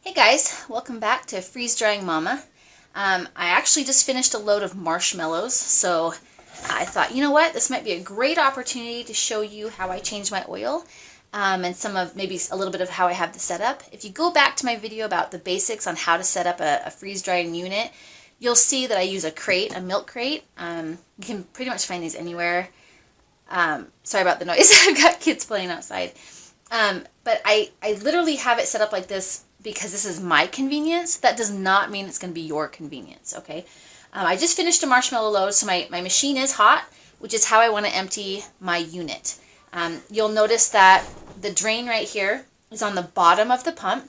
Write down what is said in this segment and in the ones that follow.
Hey guys, welcome back to Freeze Drying Mama. I actually just finished a load of marshmallows, so I thought, you know what, this might be a great opportunity to show you how I change my oil and some of maybe a little bit of how I have the setup. If you go back to my video about the basics on how to set up a freeze drying unit, you'll see that I use a crate, a milk crate. You can pretty much find these anywhere. Sorry about the noise, I've got kids playing outside. But I literally have it set up like this because this is my convenience. That does not mean it's going to be your convenience, okay? I just finished a marshmallow load, so my machine is hot, which is how I want to empty my unit. You'll notice that the drain right here is on the bottom of the pump,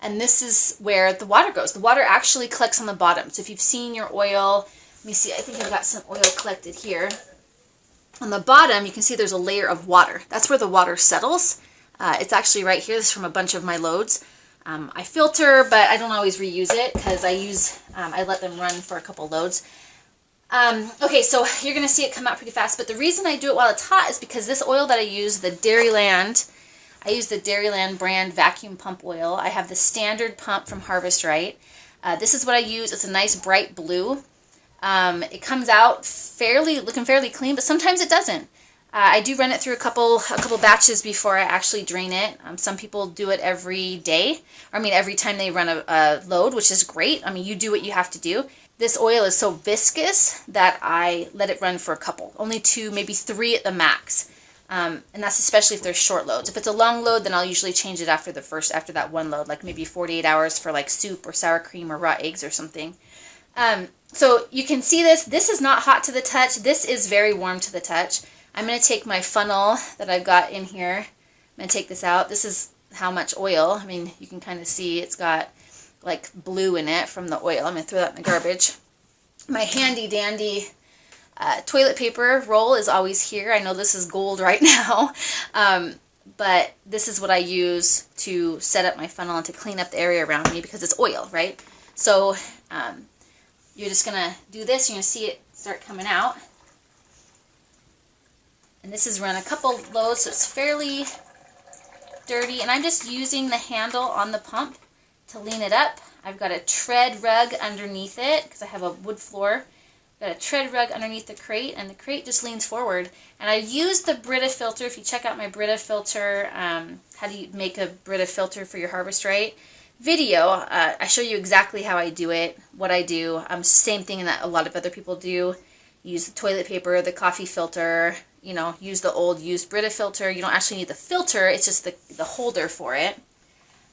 and this is where the water goes. The water actually collects on the bottom. So if you've seen your oil, let me see, I think I've got some oil collected here. On the bottom, you can see there's a layer of water. That's where the water settles. It's actually right here. This is from a bunch of my loads. I filter, but I don't always reuse it because I let them run for a couple loads. Okay, so you're going to see it come out pretty fast, but the reason I do it while it's hot is because this oil that I use, the Dairyland brand vacuum pump oil. I have the standard pump from Harvest Right. This is what I use. It's a nice bright blue. It comes out looking fairly clean, but sometimes it doesn't. I do run it through a couple batches before I actually drain it. Some people do it every day, every time they run a load, which is great. You do what you have to do. This oil is so viscous that I let it run for a couple, only 2, maybe 3 at the max. And that's especially if they're short loads. If it's a long load, then I'll usually change it after that one load, like maybe 48 hours for like soup or sour cream or raw eggs or something. So you can see this. This is not hot to the touch. This is very warm to the touch. I'm going to take my funnel that I've got in here. I'm going to take this out. This is how much oil. You can kind of see it's got like blue in it from the oil. I'm going to throw that in the garbage. My handy dandy toilet paper roll is always here. I know this is gold right now, but this is what I use to set up my funnel and to clean up the area around me because it's oil, right? So you're just going to do this. You're going to see it start coming out. And this is run a couple loads, so it's fairly dirty. And I'm just using the handle on the pump to lean it up. I've got a tread rug underneath it because I have a wood floor. I've got a tread rug underneath the crate, and the crate just leans forward. And I use the Brita filter. If you check out my Brita filter, how do you make a Brita filter for your Harvest Right video, I show you exactly how I do it, what I do. Same thing that a lot of other people do. Use the toilet paper, the coffee filter, use the old used Brita filter. You don't actually need the filter, it's just the holder for it.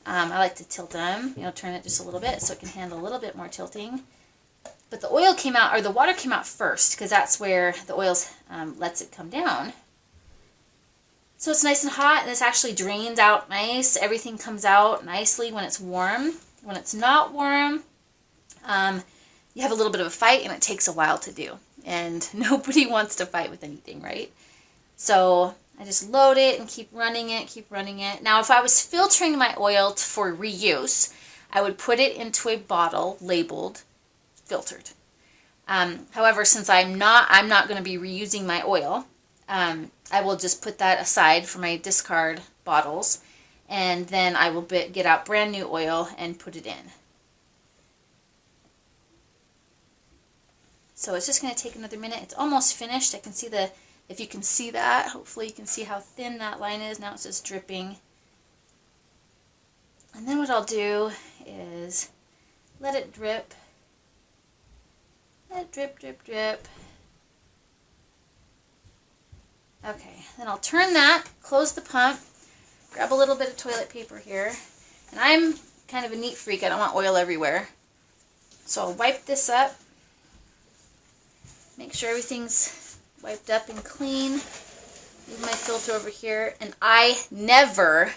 I like to tilt them, turn it just a little bit so it can handle a little bit more tilting. But the oil came out, or the water came out first, because that's where the oil lets it come down. So it's nice and hot, and this actually drains out nice. Everything comes out nicely when it's warm. When it's not warm, you have a little bit of a fight, and it takes a while to do. And nobody wants to fight with anything, right? So I just load it and keep running it. Now, if I was filtering my oil for reuse, I would put it into a bottle labeled filtered. However, since I'm not going to be reusing my oil, I will just put that aside for my discard bottles, and then I will get out brand new oil and put it in. So it's just going to take another minute. It's almost finished. I can see if you can see that, hopefully you can see how thin that line is. Now it's just dripping. And then what I'll do is let it drip. Let it drip, drip, drip. Okay, then I'll turn that, close the pump, grab a little bit of toilet paper here. And I'm kind of a neat freak. I don't want oil everywhere. So I'll wipe this up. Make sure everything's wiped up and clean. Leave my filter over here. And I never,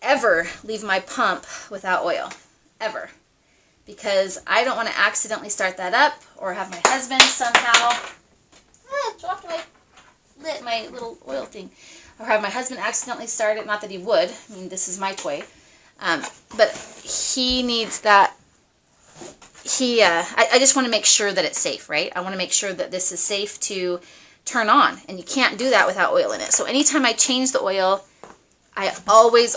ever leave my pump without oil. Ever. Because I don't want to accidentally start that up or have my husband somehow dropped my little oil thing. Or have my husband accidentally start it. Not that he would. This is my toy. But he needs that. I just want to make sure that it's safe, right? I want to make sure that this is safe to turn on, and you can't do that without oil in it. So anytime I change the oil, I always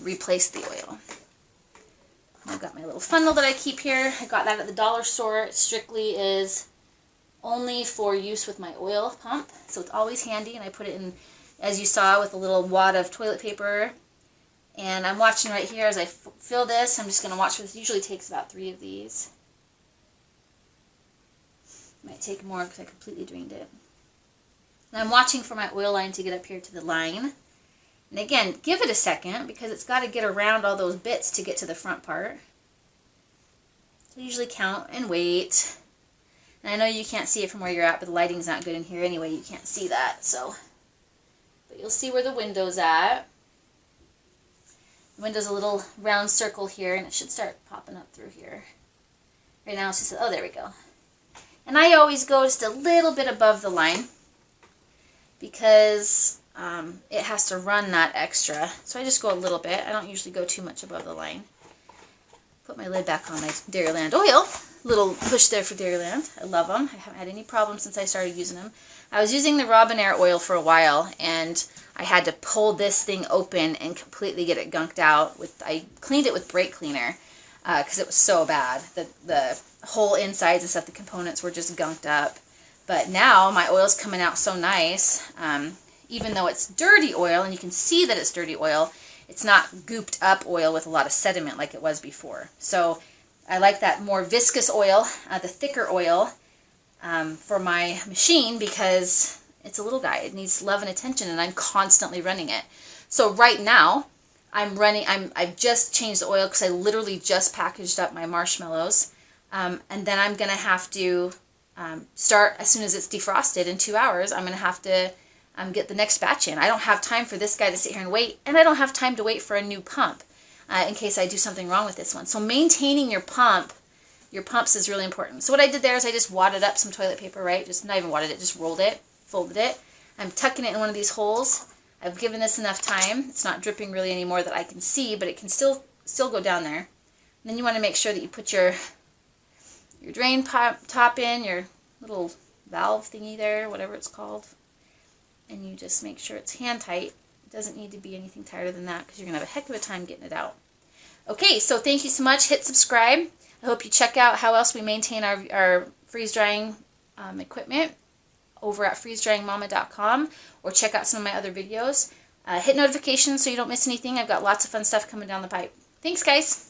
replace the oil. I've got my little funnel that I keep here. I got that at the dollar store. It strictly is only for use with my oil pump, so it's always handy, and I put it in, as you saw, with a little wad of toilet paper. And I'm watching right here as I fill this. I'm just going to watch this. It usually takes about 3 of these. Might take more because I completely drained it. And I'm watching for my oil line to get up here to the line. And again, give it a second because it's got to get around all those bits to get to the front part. So usually count and wait. And I know you can't see it from where you're at, but the lighting's not good in here anyway. You can't see that. So, but you'll see where the window's at. The window's a little round circle here, and it should start popping up through here. Right now it's just, oh, there we go. And I always go just a little bit above the line because it has to run that extra. So I just go a little bit. I don't usually go too much above the line. Put my lid back on my Dairyland oil. Little push there for Dairyland. I love them. I haven't had any problems since I started using them. I was using the Robinair oil for a while, and I had to pull this thing open and completely get it gunked out. I cleaned it with brake cleaner because it was so bad. The whole insides and stuff, the components were just gunked up. But now my oil's coming out so nice. Even though it's dirty oil, and you can see that it's dirty oil, it's not gooped up oil with a lot of sediment like it was before. So I like that more viscous oil, the thicker oil, for my machine because it's a little guy. It needs love and attention, and I'm constantly running it. So right now, I've just changed the oil because I literally just packaged up my marshmallows. And then I'm going to have to start as soon as it's defrosted in 2 hours. I'm going to have to get the next batch in. I don't have time for this guy to sit here and wait, and I don't have time to wait for a new pump in case I do something wrong with this one. So maintaining your pumps is really important. So what I did there is I just wadded up some toilet paper, right? Just not even wadded it, just rolled it, folded it. I'm tucking it in one of these holes. I've given this enough time. It's not dripping really anymore that I can see, but it can still go down there. And then you want to make sure that you put your drain top in, your little valve thingy there, whatever it's called. And you just make sure it's hand tight. It doesn't need to be anything tighter than that because you're going to have a heck of a time getting it out. Okay, so thank you so much. Hit subscribe. I hope you check out how else we maintain our freeze-drying equipment over at freezedryingmama.com, or check out some of my other videos. Hit notifications so you don't miss anything. I've got lots of fun stuff coming down the pipe. Thanks, guys.